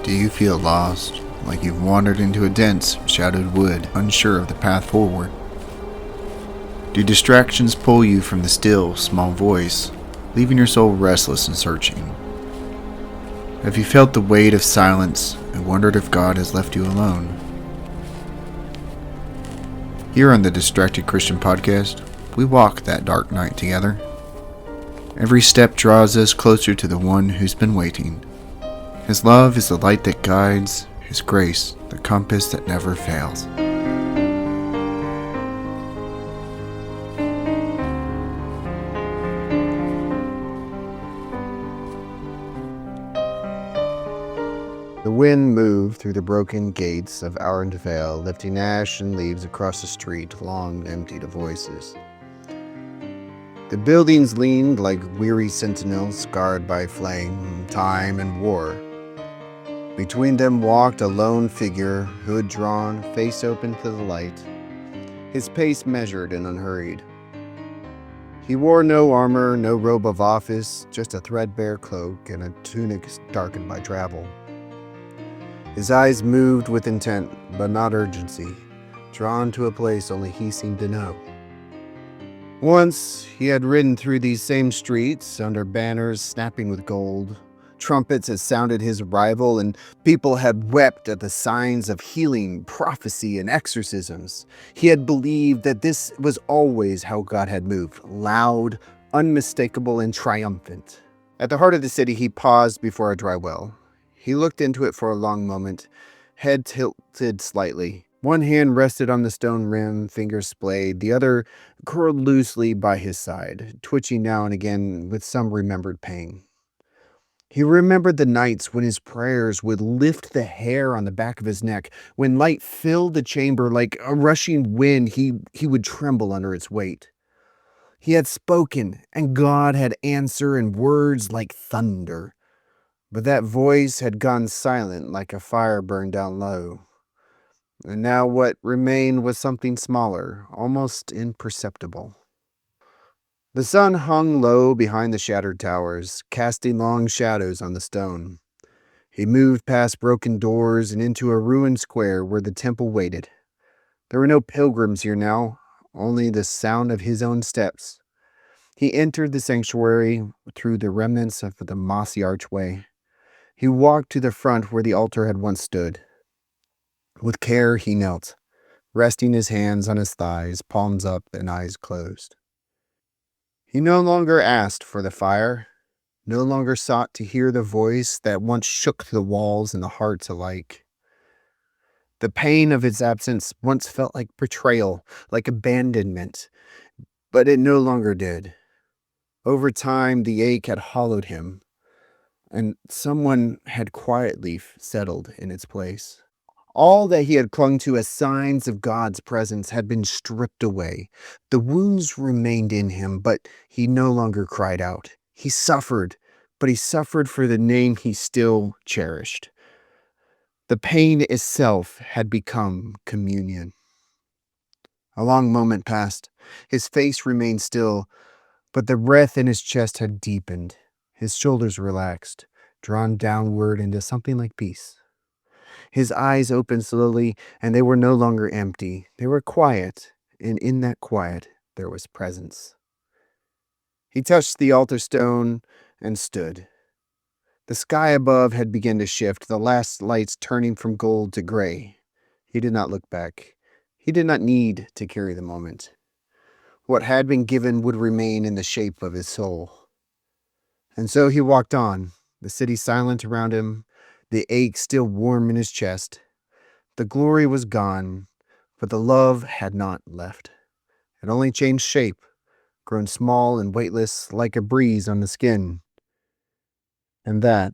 Do you feel lost, like you've wandered into a dense, shadowed wood, unsure of the path forward? Do distractions pull you from the still, small voice, leaving your soul restless and searching? Have you felt the weight of silence and wondered if God has left you alone? Here on the Distracted Christian Podcast, we walk that dark night together. Every step draws us closer to the one who's been waiting. His love is the light that guides, His grace, the compass that never fails. The wind moved through the broken gates of Vale, lifting ash and leaves across the street, long empty to voices. The buildings leaned like weary sentinels scarred by flame, time, and war. Between them walked a lone figure, hood drawn, face open to the light, his pace measured and unhurried. He wore no armor, no robe of office, just a threadbare cloak and a tunic darkened by travel. His eyes moved with intent, but not urgency, drawn to a place only he seemed to know. Once he had ridden through these same streets under banners snapping with gold. Trumpets had sounded his arrival, and people had wept at the signs of healing, prophecy, and exorcisms. He had believed that this was always how God had moved, loud, unmistakable, and triumphant. At the heart of the city, he paused before a dry well. He looked into it for a long moment, head tilted slightly. One hand rested on the stone rim, fingers splayed, the other curled loosely by his side, twitching now and again with some remembered pain. He remembered the nights when his prayers would lift the hair on the back of his neck. When light filled the chamber like a rushing wind, he would tremble under its weight. He had spoken, and God had answered in words like thunder. But that voice had gone silent like a fire burned down low. And now what remained was something smaller, almost imperceptible. The sun hung low behind the shattered towers, casting long shadows on the stone. He moved past broken doors and into a ruined square where the temple waited. There were no pilgrims here now, only the sound of his own steps. He entered the sanctuary through the remnants of the mossy archway. He walked to the front where the altar had once stood. With care he knelt, resting his hands on his thighs, palms up and eyes closed. He no longer asked for the fire, no longer sought to hear the voice that once shook the walls and the hearts alike. The pain of its absence once felt like betrayal, like abandonment, but it no longer did. Over time, the ache had hollowed him, and someone had quietly settled in its place. All that he had clung to as signs of God's presence had been stripped away. The wounds remained in him, but he no longer cried out. He suffered, but he suffered for the name he still cherished. The pain itself had become communion. A long moment passed. His face remained still, but the breath in his chest had deepened. His shoulders relaxed, drawn downward into something like peace. His eyes opened slowly, and they were no longer empty. They were quiet, and in that quiet there was presence. He touched the altar stone and stood. The sky above had begun to shift, the last lights turning from gold to gray. He did not look back. He did not need to carry the moment. What had been given would remain in the shape of his soul. And so he walked on, the city silent around him, the ache still warm in his chest. The glory was gone, but the love had not left. It only changed shape, grown small and weightless like a breeze on the skin. And that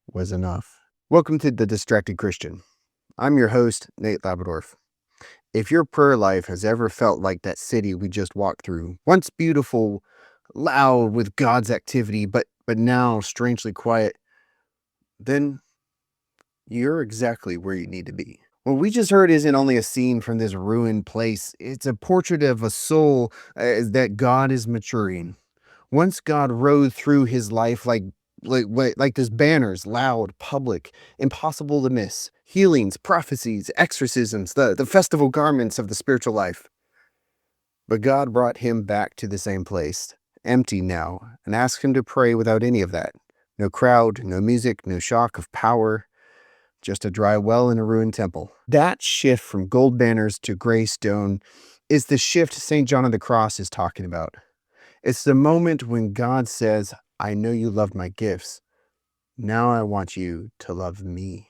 was enough. Welcome to The Distracted Christian. I'm your host, Nate Labadorf. If your prayer life has ever felt like that city we just walked through, once beautiful, loud with God's activity, but now strangely quiet, then you're exactly where you need to be. What we just heard isn't only a scene from this ruined place. It's a portrait of a soul that God is maturing. Once God rode through his life like like there's banners, loud, public, impossible to miss, healings, prophecies, exorcisms, the festival garments of the spiritual life. But God brought him back to the same place, empty now, and asked him to pray without any of that. No crowd, no music, no shock of power, just a dry well in a ruined temple. That shift from gold banners to gray stone is the shift St. John of the Cross is talking about. It's the moment when God says, I know you love my gifts. Now I want you to love me.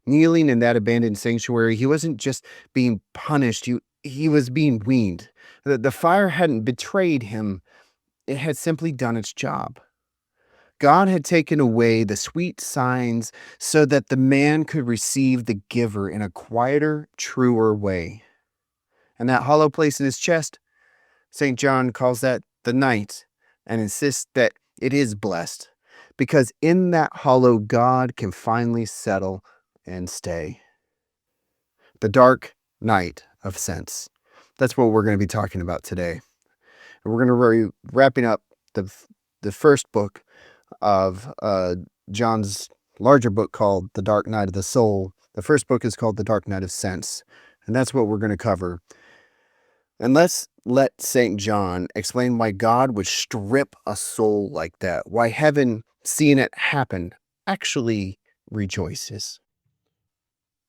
Kneeling in that abandoned sanctuary, he wasn't just being punished, he was being weaned. The fire hadn't betrayed him, it had simply done its job. God had taken away the sweet signs so that the man could receive the giver in a quieter, truer way. And that hollow place in his chest, St. John calls that the night and insists that it is blessed, because in that hollow, God can finally settle and stay. The dark night of sense. That's what we're going to be talking about today. And we're going to be wrapping up the first book of John's larger book called The Dark Night of the Soul. The first book is called The Dark Night of Sense, and that's what we're going to cover. And let's let St. John explain why God would strip a soul like that, why heaven, seeing it happen, actually rejoices.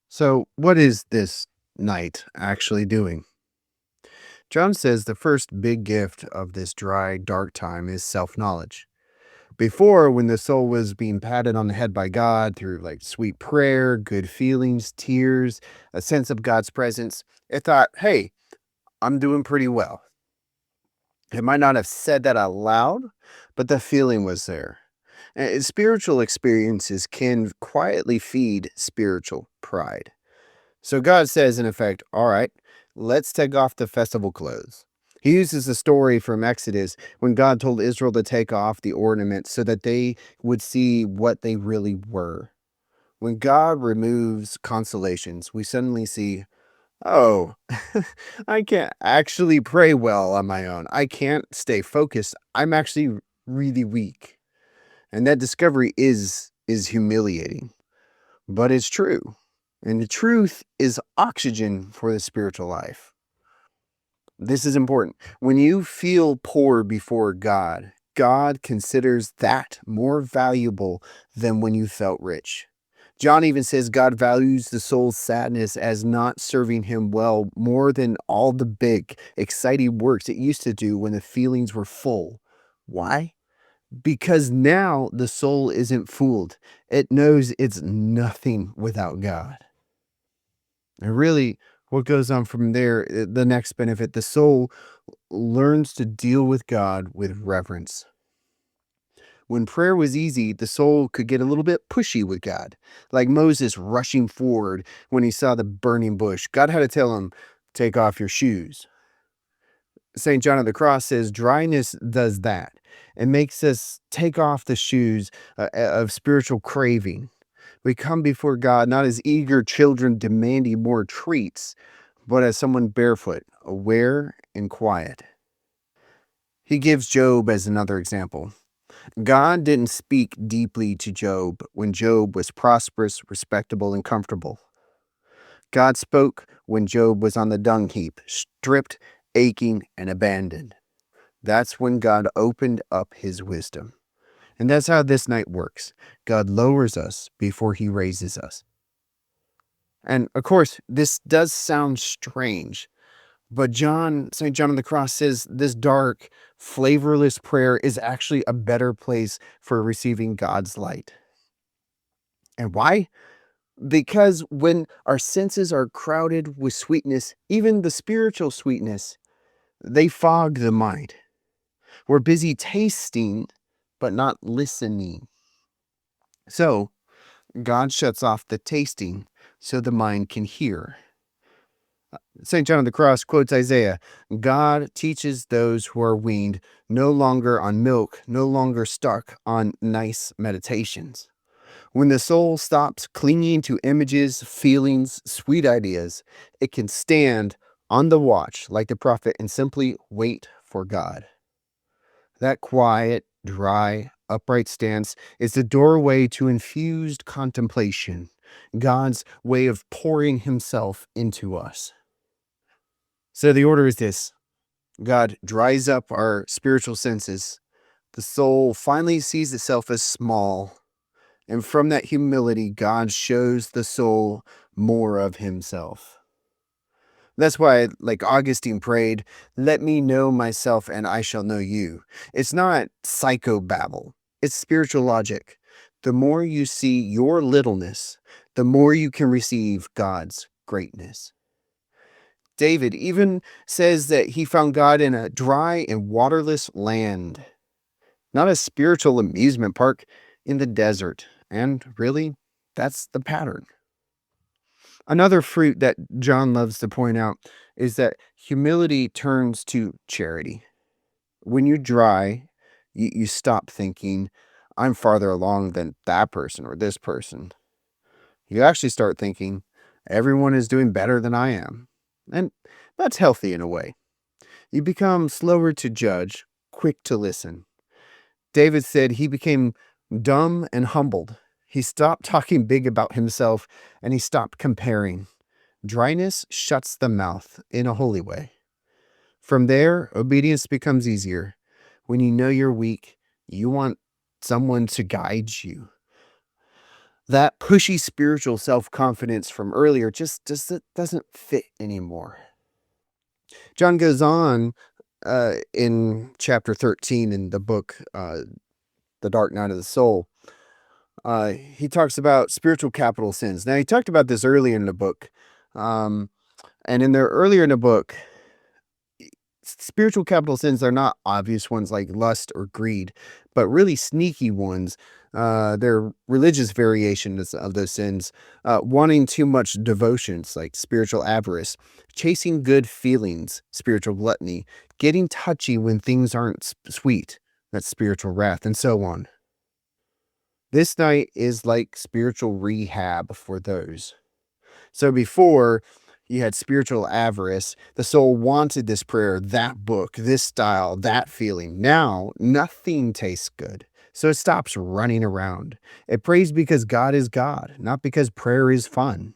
So, what is this night actually doing? John says the first big gift of this dry, dark time is self-knowledge. Before, when the soul was being patted on the head by God through like sweet prayer, good feelings, tears, a sense of God's presence, it thought, hey, I'm doing pretty well. It might not have said that out loud, but the feeling was there. And spiritual experiences can quietly feed spiritual pride. So God says, in effect, all right, let's take off the festival clothes. He uses a story from Exodus when God told Israel to take off the ornaments so that they would see what they really were. When God removes consolations, we suddenly see, oh, I can't actually pray well on my own. I can't stay focused. I'm actually really weak. And that discovery is humiliating, but it's true. And the truth is oxygen for the spiritual life. This is important. When you feel poor before God, God considers that more valuable than when you felt rich. John even says God values the soul's sadness as not serving him well more than all the big, exciting works it used to do when the feelings were full. Why? Because now the soul isn't fooled. It knows it's nothing without God. And really, what goes on from there, the next benefit, the soul learns to deal with God with reverence. When prayer was easy, the soul could get a little bit pushy with God, like Moses rushing forward when he saw the burning bush. God had to tell him, take off your shoes. St. John of the Cross says dryness does that. It makes us take off the shoes of spiritual craving. We come before God not as eager children demanding more treats, but as someone barefoot, aware and quiet. He gives Job as another example. God didn't speak deeply to Job when Job was prosperous, respectable, and comfortable. God spoke when Job was on the dung heap, stripped, aching, and abandoned. That's when God opened up his wisdom. And that's how this night works. God lowers us before he raises us. And of course, this does sound strange, but St. John of the Cross says this dark, flavorless prayer is actually a better place for receiving God's light. And why? Because when our senses are crowded with sweetness, even the spiritual sweetness, they fog the mind. We're busy tasting, but not listening. So, God shuts off the tasting so the mind can hear. St. John of the Cross quotes Isaiah, God teaches those who are weaned no longer on milk, no longer stuck on nice meditations. When the soul stops clinging to images, feelings, sweet ideas, it can stand on the watch like the prophet and simply wait for God. That quiet, dry, upright stance is the doorway to infused contemplation, God's way of pouring himself into us. So the order is this: God dries up our spiritual senses. The soul finally sees itself as small. And from that humility, God shows the soul more of himself. That's why, like Augustine prayed, let me know myself and I shall know you. It's not psychobabble, it's spiritual logic. The more you see your littleness, the more you can receive God's greatness. David even says that he found God in a dry and waterless land, not a spiritual amusement park, in the desert. And really, that's the pattern. Another fruit that John loves to point out is that humility turns to charity. When you dry, you stop thinking, I'm farther along than that person or this person. You actually start thinking, everyone is doing better than I am. And that's healthy in a way. You become slower to judge, quick to listen. David said he became dumb and humbled. He stopped talking big about himself and he stopped comparing. Dryness shuts the mouth in a holy way. From there, obedience becomes easier. When you know you're weak, you want someone to guide you. That pushy spiritual self-confidence from earlier just doesn't fit anymore. John goes on in chapter 13 in the book, The Dark Night of the Soul. He talks about spiritual capital sins. Now, he talked about this earlier in the book. And earlier in the book, spiritual capital sins are not obvious ones like lust or greed, but really sneaky ones. They're religious variations of those sins. Wanting too much devotions, like spiritual avarice, chasing good feelings, spiritual gluttony, getting touchy when things aren't sweet, that's spiritual wrath, and so on. This night is like spiritual rehab for those. So before, you had spiritual avarice. The soul wanted this prayer, that book, this style, that feeling. Now, nothing tastes good. So it stops running around. It prays because God is God, not because prayer is fun.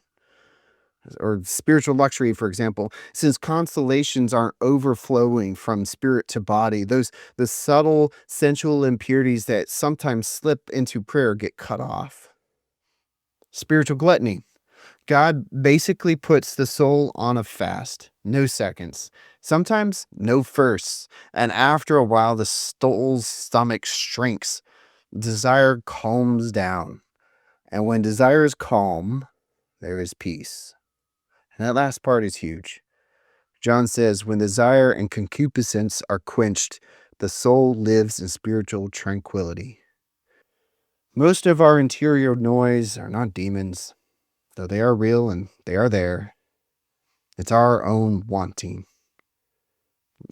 Or spiritual luxury, for example, since consolations aren't overflowing from spirit to body, the subtle sensual impurities that sometimes slip into prayer get cut off. Spiritual gluttony. God basically puts the soul on a fast, no seconds, sometimes no firsts, and after a while the soul's stomach shrinks. Desire calms down, and when desire is calm, there is peace. And that last part is huge. John says, when desire and concupiscence are quenched, the soul lives in spiritual tranquility. Most of our interior noise are not demons, though they are real and they are there. It's our own wanting.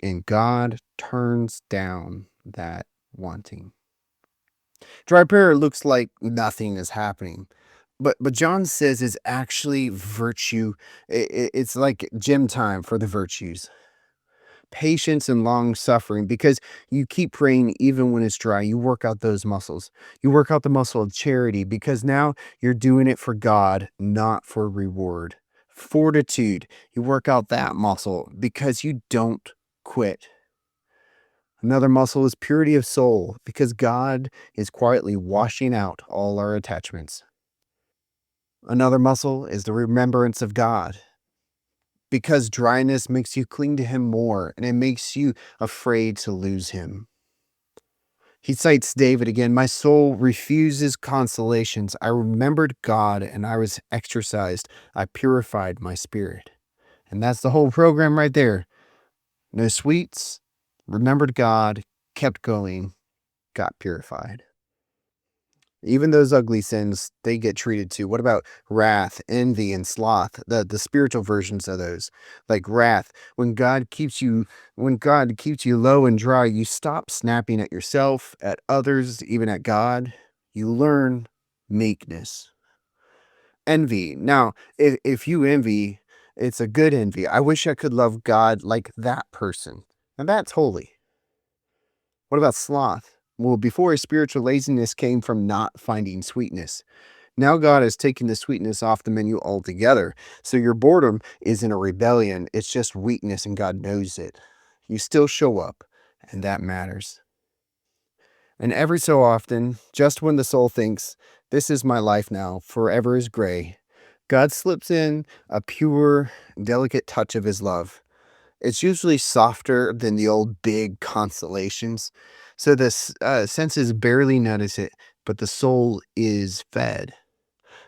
And God turns down that wanting. Dry prayer looks like nothing is happening. But John says it's actually virtue. It's like gym time for the virtues. Patience and long suffering, because you keep praying even when it's dry. You work out those muscles. You work out the muscle of charity because now you're doing it for God, not for reward. Fortitude, you work out that muscle because you don't quit. Another muscle is purity of soul because God is quietly washing out all our attachments. Another muscle is the remembrance of God because dryness makes you cling to him more and it makes you afraid to lose him. He cites David again. My soul refuses consolations. I remembered God and I was exercised. I purified my spirit. And that's the whole program right there. No sweets, remembered God, kept going, got purified. Even those ugly sins, they get treated too. What about wrath, envy, and sloth? The spiritual versions of those. Like wrath, when God keeps you low and dry, you stop snapping at yourself, at others, even at God. You learn meekness. Envy. Now, if you envy, it's a good envy. I wish I could love God like that person. And that's holy. What about sloth? Well, before his spiritual laziness came from not finding sweetness. Now God has taken the sweetness off the menu altogether. So your boredom isn't a rebellion, it's just weakness, and God knows it. You still show up, and that matters. And every so often, just when the soul thinks, this is my life now, forever is gray, God slips in a pure, delicate touch of his love. It's usually softer than the old big consolations, so the senses barely notice it, but the soul is fed.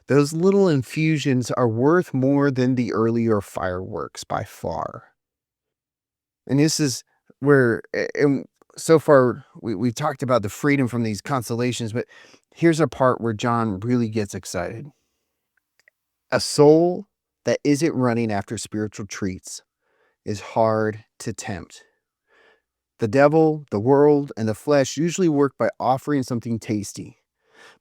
Those little infusions are worth more than the earlier fireworks by far. And this is where, and so far, we've talked about the freedom from these consolations, but here's a part where John really gets excited. A soul that isn't running after spiritual treats is hard to tempt. The devil, the world, and the flesh usually work by offering something tasty.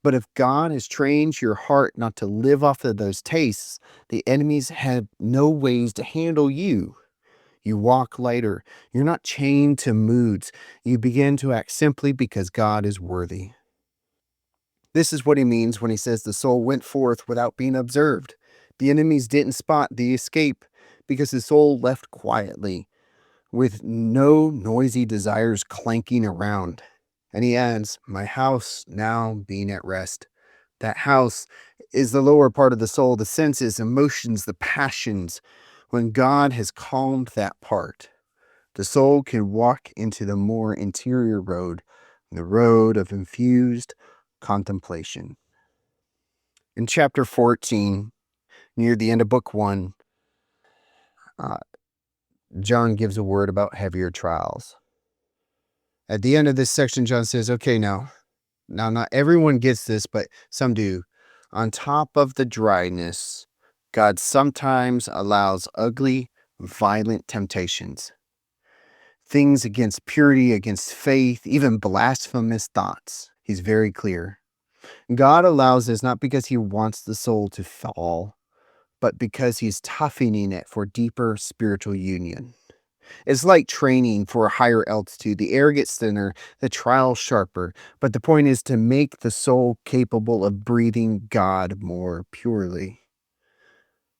But if God has trained your heart not to live off of those tastes, the enemies have no ways to handle you. You walk lighter. You're not chained to moods. You begin to act simply because God is worthy. This is what he means when he says the soul went forth without being observed. The enemies didn't spot the escape because the soul left quietly with no noisy desires clanking around. And he adds, my house now being at rest. That house is the lower part of the soul, the senses, emotions, the passions. When God has calmed that part, the soul can walk into the more interior road, the road of infused contemplation. In chapter 14, near the end of book 1, uh, John gives a word about heavier trials. At the end of this section, John says, okay, now, not everyone gets this, but some do. On top of the dryness, God sometimes allows ugly, violent temptations. Things against purity, against faith, even blasphemous thoughts. He's very clear. God allows this not because he wants the soul to fall, but because he's toughening it for deeper spiritual union. It's like training for a higher altitude. The air gets thinner, the trial sharper, but the point is to make the soul capable of breathing God more purely.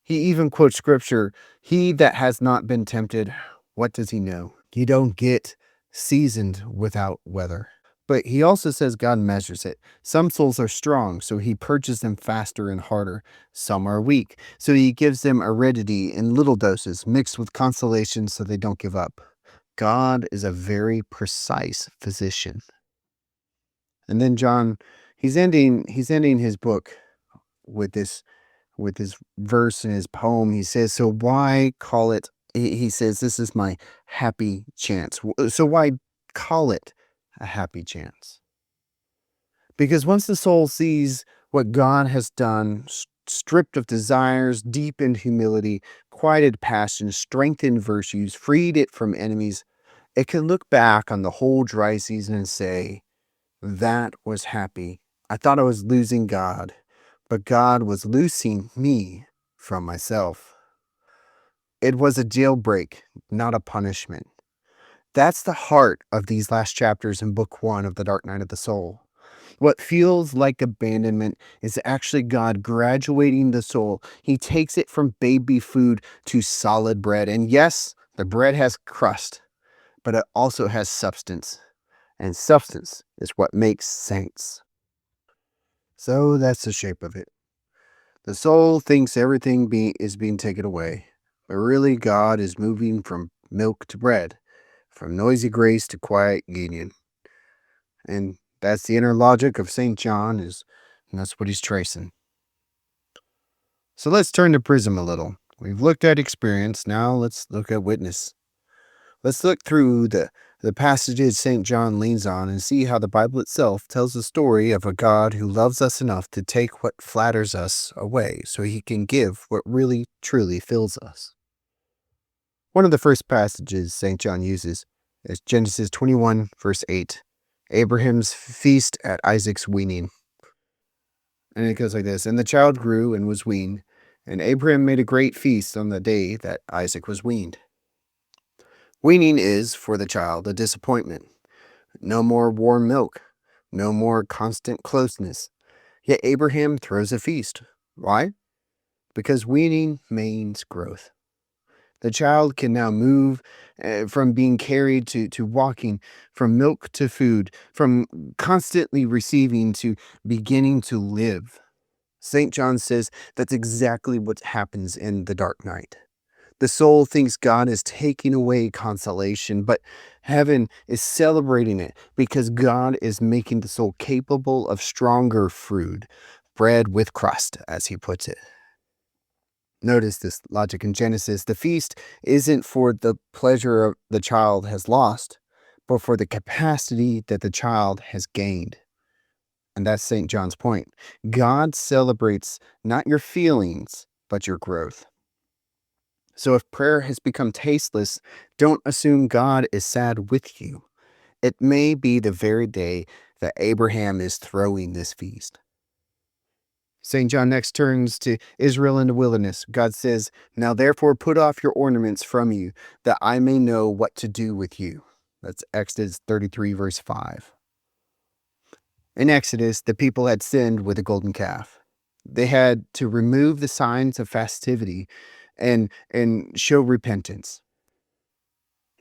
He even quotes scripture, he that has not been tempted, what does he know? You don't get seasoned without weather. But he also says God measures it. Some souls are strong, so he purges them faster and harder. Some are weak, so he gives them aridity in little doses, mixed with consolation so they don't give up. God is a very precise physician. And then John, he's ending his book with this verse in his poem. He says, so why call it, he says, this is my happy chance. So why call it a happy chance? Because once the soul sees what God has done, stripped of desires, deepened humility, quieted passions, strengthened virtues, freed it from enemies, it can look back on the whole dry season and say, that was happy. I thought I was losing God, but God was loosing me from myself. It was a jailbreak, not a punishment. That's the heart of these last chapters in book 1 of The Dark Night of the Soul. What feels like abandonment is actually God graduating the soul. He takes it from baby food to solid bread. And yes, the bread has crust, but it also has substance. And substance is what makes saints. So that's the shape of it. The soul thinks everything is being taken away, but really God is moving from milk to bread, from noisy grace to quiet union. And that's the inner logic of St. John, and that's what he's tracing. So let's turn to prism a little. We've looked at experience, now let's look at witness. Let's look through the passages St. John leans on and see how the Bible itself tells the story of a God who loves us enough to take what flatters us away so he can give what really, truly fills us. One of the first passages St. John uses is Genesis 21, verse 8, Abraham's feast at Isaac's weaning. And it goes like this, and the child grew and was weaned, and Abraham made a great feast on the day that Isaac was weaned. Weaning is, for the child, a disappointment. No more warm milk. no more constant closeness. Yet Abraham throws a feast. Why? Because weaning means growth. The child can now move from being carried to walking, from milk to food, from constantly receiving to beginning to live. St. John says that's exactly what happens in the dark night. The soul thinks God is taking away consolation, but heaven is celebrating it because God is making the soul capable of stronger fruit, bread with crust, as he puts it. Notice this logic in Genesis. The feast isn't for the pleasure the child has lost, but for the capacity that the child has gained. And that's St. John's point. God celebrates not your feelings, but your growth. So if prayer has become tasteless, don't assume God is sad with you. It may be the very day that Abraham is throwing this feast. St. John next turns to Israel in the wilderness. God says, "Now therefore put off your ornaments from you, that I may know what to do with you." That's Exodus 33, verse 5. In Exodus, the people had sinned with a golden calf. They had to remove the signs of festivity and show repentance.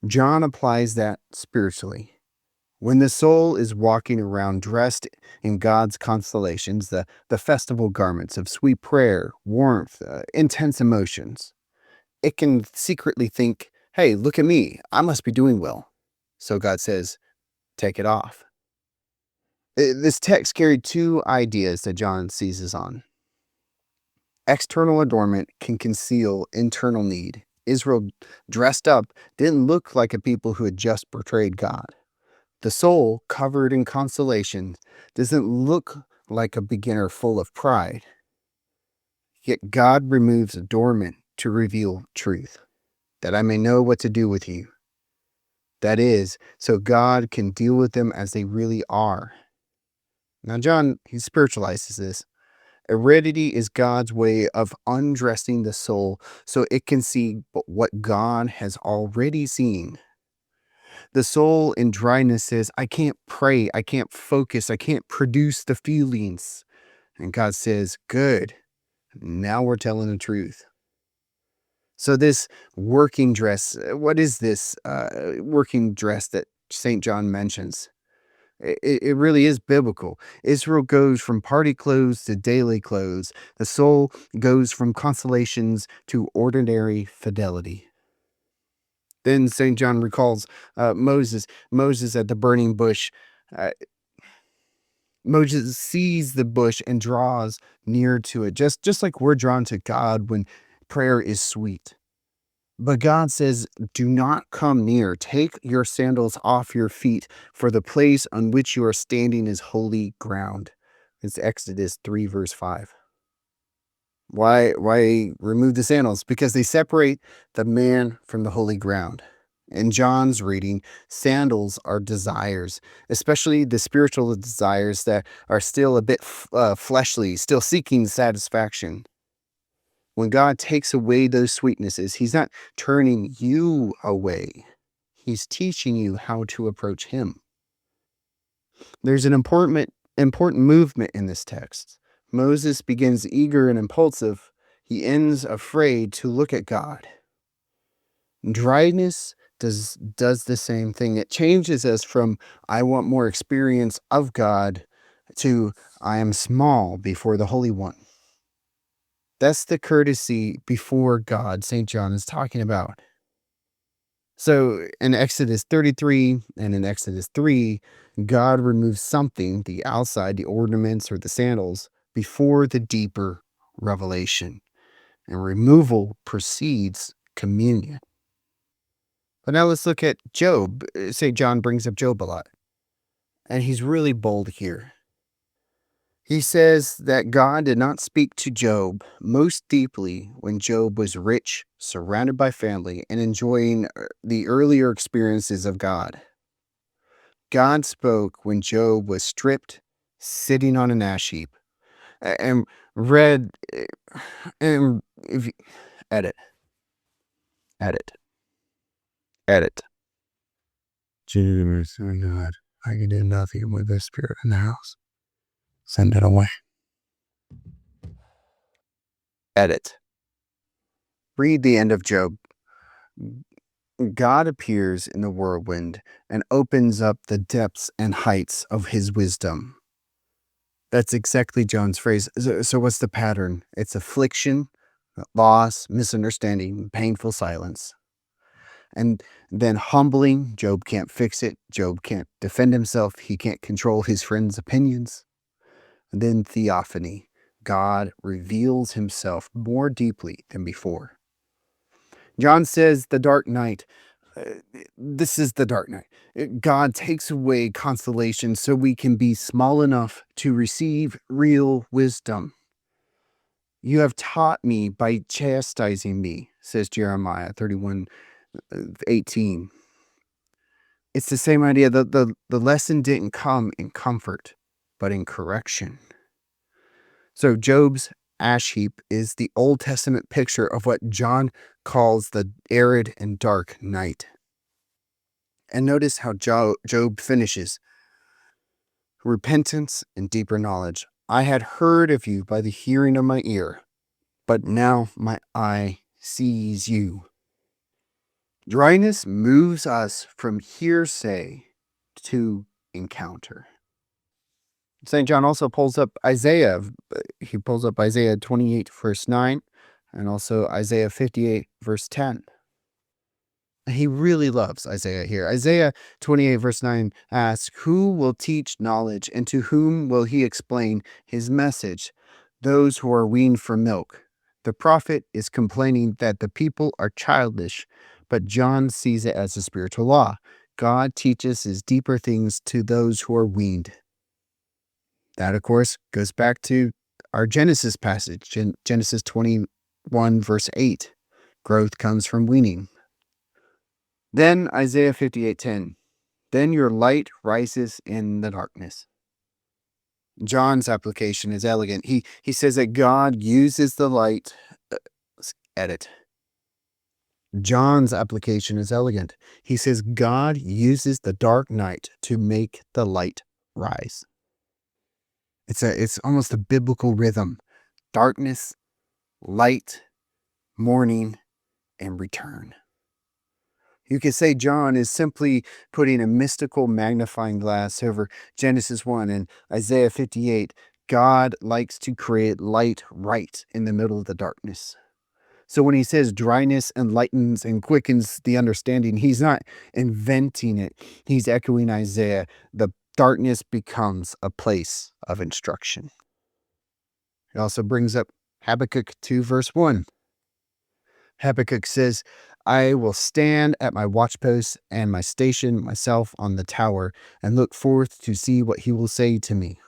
John applies that spiritually. When the soul is walking around dressed in God's consolations, the festival garments of sweet prayer, warmth, intense emotions, it can secretly think, hey, look at me, I must be doing well. So God says, take it off. This text carried two ideas that John seizes on. External adornment can conceal internal need. Israel, dressed up, didn't look like a people who had just betrayed God. The soul, covered in consolation, doesn't look like a beginner full of pride. Yet God removes adornment to reveal truth, that I may know what to do with you. That is, so God can deal with them as they really are. Now, John, he spiritualizes this. Aridity is God's way of undressing the soul so it can see what God has already seen. The soul in dryness says, I can't pray, I can't focus, I can't produce the feelings. And God says, good, now we're telling the truth. So this working dress, what is this working dress that St. John mentions? It really is biblical. Israel goes from party clothes to daily clothes. The soul goes from consolations to ordinary fidelity. Then St. John recalls Moses at the burning bush. Uh, Moses sees the bush and draws near to it, just like we're drawn to God when prayer is sweet. But God says, do not come near. Take your sandals off your feet, for the place on which you are standing is holy ground. It's Exodus 3, verse 5. Why remove the sandals? Because they separate the man from the holy ground. In John's reading, sandals are desires, especially the spiritual desires that are still a bit fleshly, still seeking satisfaction. When God takes away those sweetnesses, he's not turning you away. He's teaching you how to approach him. There's an important movement in this text. Moses begins eager and impulsive. He ends afraid to look at God. Dryness does the same thing. It changes us from I want more experience of God to I am small before the Holy One. That's the courtesy before God St. John is talking about. So in Exodus 33 and in Exodus 3, God removes something, the outside, the ornaments or the sandals, before the deeper revelation. And removal precedes communion. But now let's look at Job. St. John brings up Job a lot. And he's really bold here. He says that God did not speak to Job most deeply when Job was rich, surrounded by family, and enjoying the earlier experiences of God. God spoke when Job was stripped, sitting on an ash heap, and read, and if you, edit, edit, edit. Jesus, oh God. I can do nothing with this spirit in the house. Send it away. Edit. Read the end of Job. God appears in the whirlwind and opens up the depths and heights of his wisdom. That's exactly John's phrase. So what's the pattern? It's affliction, loss, misunderstanding, painful silence. And then humbling. Job can't fix it. Job can't defend himself. He can't control his friends' opinions. And then theophany. God reveals himself more deeply than before. John says the dark night. This is the dark night. God takes away consolation so we can be small enough to receive real wisdom. You have taught me by chastising me, says Jeremiah 31:18. It's the same idea. The lesson didn't come in comfort, but in correction. So Job's ash heap is the Old Testament picture of what John calls the arid and dark night. And notice how Job finishes. Repentance and deeper knowledge. I had heard of you by the hearing of my ear, but now my eye sees you. Dryness moves us from hearsay to encounter. St. John also pulls up Isaiah. He pulls up Isaiah 28, verse 9, and also Isaiah 58, verse 10. He really loves Isaiah here. Isaiah 28, verse 9 asks, who will teach knowledge, and to whom will he explain his message? Those who are weaned from milk. The prophet is complaining that the people are childish, but John sees it as a spiritual law. God teaches his deeper things to those who are weaned. That, of course, goes back to our Genesis passage, Genesis 21, verse 8. Growth comes from weaning. Then Isaiah 58:10. Then your light rises in the darkness. John's application is elegant. He says that God uses the light. Edit. John's application is elegant. He says God uses the dark night to make the light rise. It's almost a biblical rhythm. Darkness, light, morning, and return. You could say John is simply putting a mystical magnifying glass over Genesis 1 and Isaiah 58. God likes to create light right in the middle of the darkness. So when he says dryness enlightens and quickens the understanding, he's not inventing it. He's echoing Isaiah. The darkness becomes a place of instruction. It also brings up Habakkuk 2, verse 1. Habakkuk says, I will stand at my watchpost and my station myself on the tower and look forth to see what he will say to me.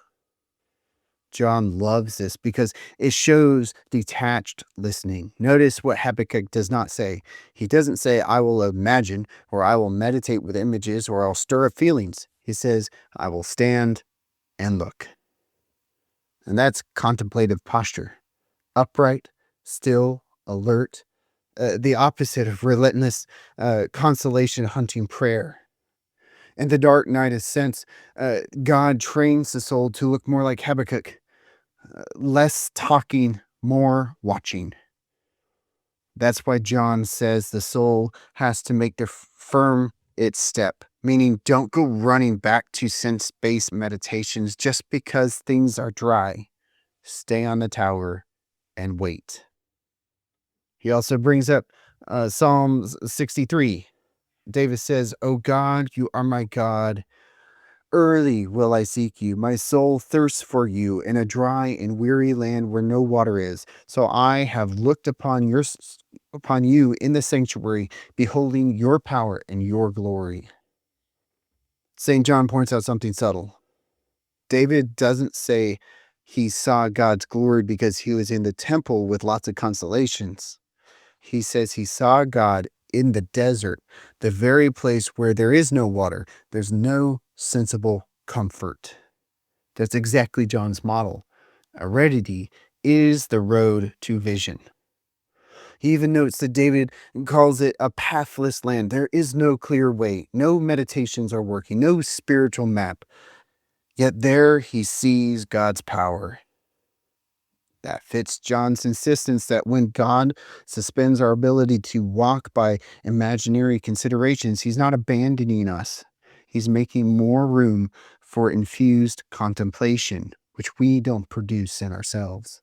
John loves this because it shows detached listening. Notice what Habakkuk does not say. He doesn't say, I will imagine, or I will meditate with images, or I'll stir up feelings. He says, I will stand and look. And that's contemplative posture. Upright, still, alert. The opposite of relentless consolation hunting prayer. In the dark night of sense, God trains the soul to look more like Habakkuk. Less talking, more watching. That's why John says the soul has to make the firm its step, meaning don't go running back to sense-based meditations just because things are dry. Stay on the tower and wait. He also brings up Psalms 63. David says, O God, you are my God. Early will I seek you. My soul thirsts for you in a dry and weary land where no water is. So I have looked upon you in the sanctuary, beholding your power and your glory. St. John points out something subtle. David doesn't say he saw God's glory because he was in the temple with lots of consolations. He says he saw God in the desert, the very place where there is no water. There's no sensible comfort. That's exactly John's model. Aridity is the road to vision. He even notes that David calls it a pathless land. There is no clear way, no meditations are working, no spiritual map. Yet there he sees God's power. That fits John's insistence that when God suspends our ability to walk by imaginary considerations, he's not abandoning us. He's making more room for infused contemplation, which we don't produce in ourselves.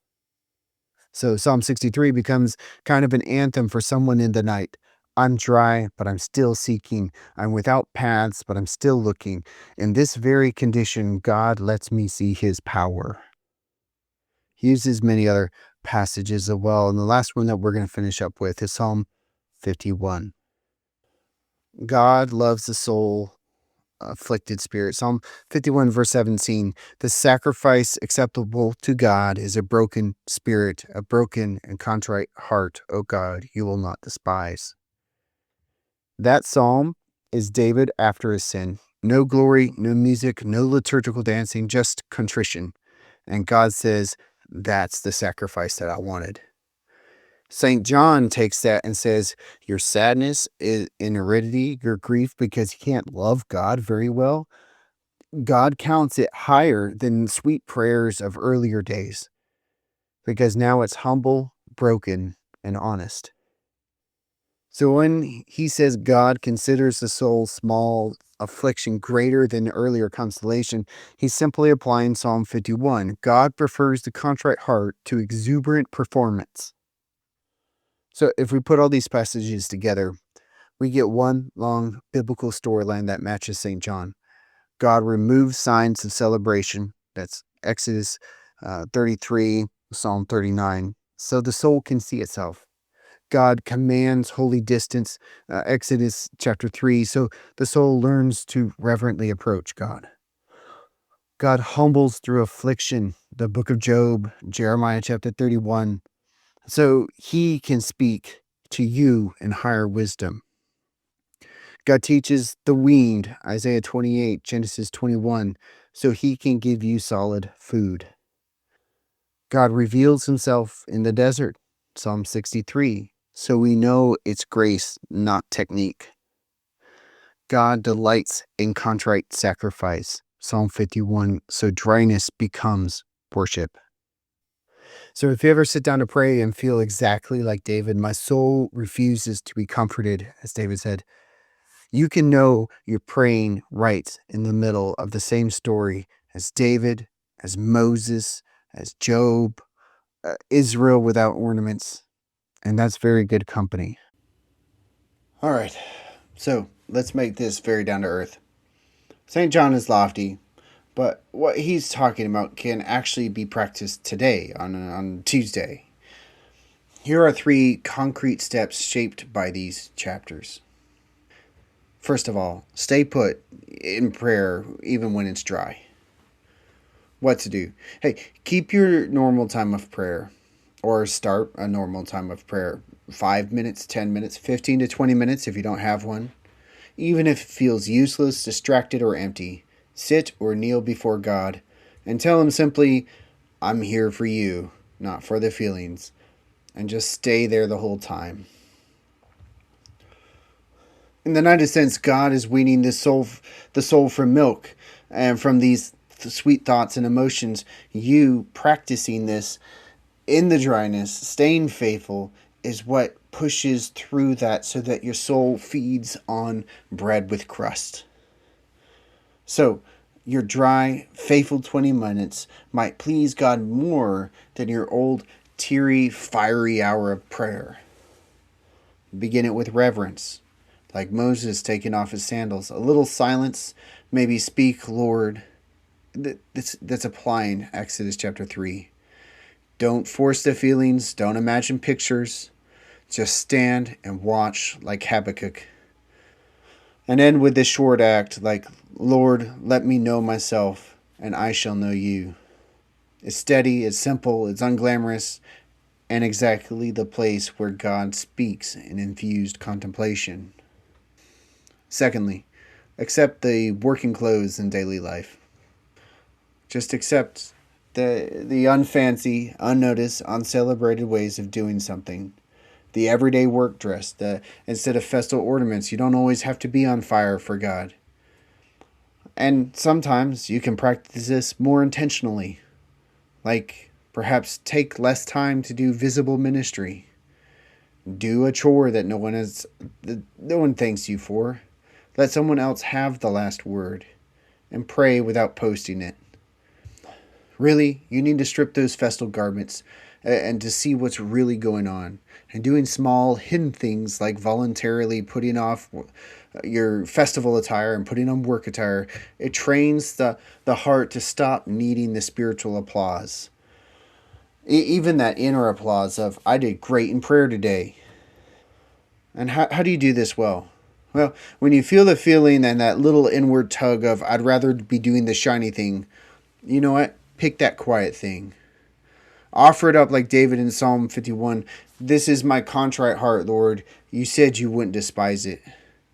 So Psalm 63 becomes kind of an anthem for someone in the night. I'm dry, but I'm still seeking. I'm without paths, but I'm still looking. In this very condition, God lets me see his power. He uses many other passages as well. And the last one that we're going to finish up with is Psalm 51. God loves the soul afflicted spirit. Psalm 51, verse 17. The sacrifice acceptable to God is a broken spirit, a broken and contrite heart. O God, you will not despise. That psalm is David after his sin. No glory, no music, no liturgical dancing, just contrition. And God says, that's the sacrifice that I wanted. St. John takes that and says, your sadness is in aridity, your grief because you can't love God very well. God counts it higher than sweet prayers of earlier days because now it's humble, broken, and honest. So when he says God considers the soul's small affliction greater than earlier consolation, he's simply applying Psalm 51. God prefers the contrite heart to exuberant performance. So if we put all these passages together, we get one long biblical storyline that matches St. John. God removes signs of celebration. That's Exodus 33, Psalm 39. So the soul can see itself. God commands holy distance, Exodus chapter 3. So the soul learns to reverently approach God. God humbles through affliction, the book of Job, Jeremiah chapter 31. So he can speak to you in higher wisdom. God teaches the weaned, Isaiah 28, Genesis 21, so he can give you solid food. God reveals himself in the desert, Psalm 63, so we know it's grace, not technique. God delights in contrite sacrifice, Psalm 51, so dryness becomes worship. So if you ever sit down to pray and feel exactly like David, my soul refuses to be comforted, as David said, you can know you're praying right in the middle of the same story as David, as Moses, as Job, Israel without ornaments. And that's very good company. All right, so let's make this very down to earth. St. John is lofty, but what he's talking about can actually be practiced today on Tuesday. Here are 3 concrete steps shaped by these chapters. First of all, stay put in prayer even when it's dry. What to do? Hey, keep your normal time of prayer or start a normal time of prayer. 5 minutes, 10 minutes, 15 to 20 minutes if you don't have one. Even if it feels useless, distracted, or empty, sit or kneel before God and tell him simply, I'm here for you, not for the feelings, and just stay there the whole time. In the nicest sense, God is weaning the soul from milk and from these sweet thoughts and emotions. You practicing this in the dryness, staying faithful, is what pushes through that so that your soul feeds on bread with crust. So, your dry, faithful 20 minutes might please God more than your old, teary, fiery hour of prayer. Begin it with reverence, like Moses taking off his sandals. A little silence, maybe speak, Lord. That's applying Exodus chapter 3. Don't force the feelings. Don't imagine pictures. Just stand and watch like Habakkuk. And end with this short act like, Lord, let me know myself, and I shall know you. It's steady, it's simple, it's unglamorous, and exactly the place where God speaks in infused contemplation. Secondly, accept the working clothes in daily life. Just accept the unfancy, unnoticed, uncelebrated ways of doing something. The everyday work dress, instead of festal ornaments, you don't always have to be on fire for God. And sometimes you can practice this more intentionally, like perhaps take less time to do visible ministry. Do a chore that no one thanks you for. Let someone else have the last word, and pray without posting it. Really, you need to strip those festal garments and to see what's really going on. And doing small, hidden things like voluntarily putting off your festival attire and putting on work attire, it trains the heart to stop needing the spiritual applause. Even that inner applause of, I did great in prayer today. And how do you do this well? Well, when you feel the feeling and that little inward tug of, I'd rather be doing the shiny thing, you know what? Pick that quiet thing. Offer it up like David in Psalm 51. This is my contrite heart, Lord. You said you wouldn't despise it.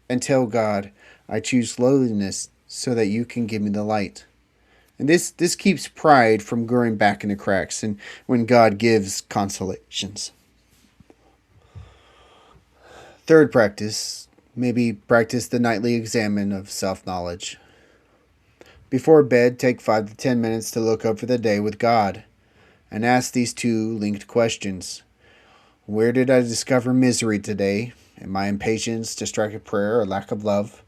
And tell God, I choose lowliness so that you can give me the light. And this keeps pride from growing back in the cracks and when God gives consolations. Third practice, maybe practice the nightly examine of self-knowledge. Before bed, take 5 to 10 minutes to look up for the day with God and ask these two linked questions. Where did I discover misery today? In my impatience, distracted prayer, or lack of love?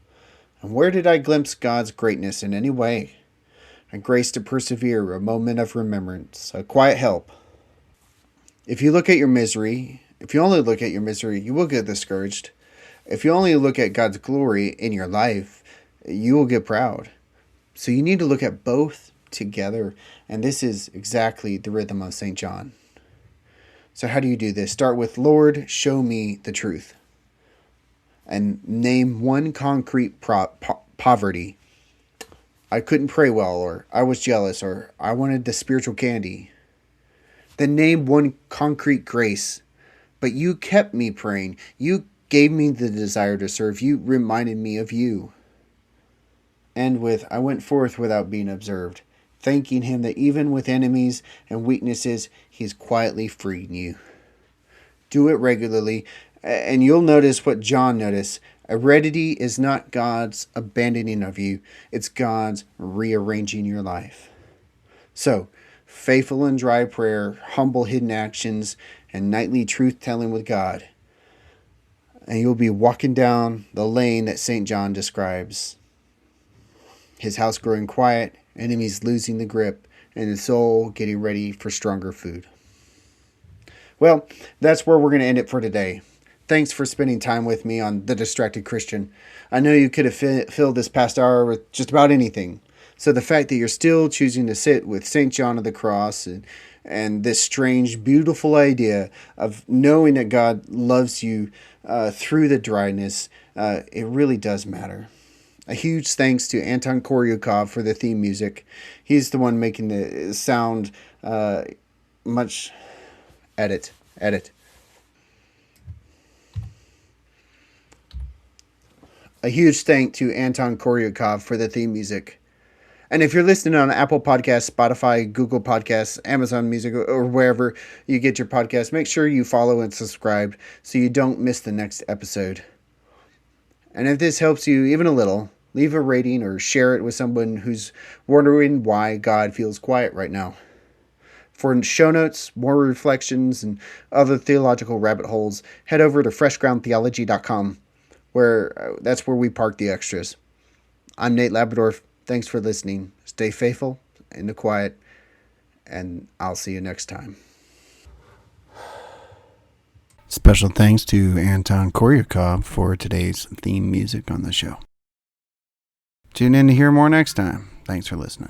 And where did I glimpse God's greatness in any way? A grace to persevere, a moment of remembrance, a quiet help. If you only look at your misery, you will get discouraged. If you only look at God's glory in your life, you will get proud. So you need to look at both together. And this is exactly the rhythm of St. John. So how do you do this? Start with, Lord, show me the truth. And name one concrete poverty. I couldn't pray well, or I was jealous, or I wanted the spiritual candy. Then name one concrete grace. But you kept me praying. You gave me the desire to serve. You reminded me of you. End with, I went forth without being observed, thanking him that even with enemies and weaknesses, he's quietly freeing you. Do it regularly, and you'll notice what John noticed. Heredity is not God's abandoning of you. It's God's rearranging your life. So, faithful and dry prayer, humble hidden actions, and nightly truth-telling with God. And you'll be walking down the lane that St. John describes. His house growing quiet, enemies losing the grip, and his soul getting ready for stronger food. Well, that's where we're going to end it for today. Thanks for spending time with me on The Distracted Christian. I know you could have filled this past hour with just about anything. So the fact that you're still choosing to sit with St. John of the Cross and this strange, beautiful idea of knowing that God loves you through the dryness, it really does matter. A huge thanks to Anton Koryukov for the theme music. He's the one making the sound much... Edit. A huge thank to Anton Koryukov for the theme music. And if you're listening on Apple Podcasts, Spotify, Google Podcasts, Amazon Music, or wherever you get your podcasts, make sure you follow and subscribe so you don't miss the next episode. And if this helps you even a little, leave a rating or share it with someone who's wondering why God feels quiet right now. For show notes, more reflections, and other theological rabbit holes, head over to freshgroundtheology.com, that's where we park the extras. I'm Nate Labadorf. Thanks for listening. Stay faithful in the quiet, and I'll see you next time. Special thanks to Anton Koryukov for today's theme music on the show. Tune in to hear more next time. Thanks for listening.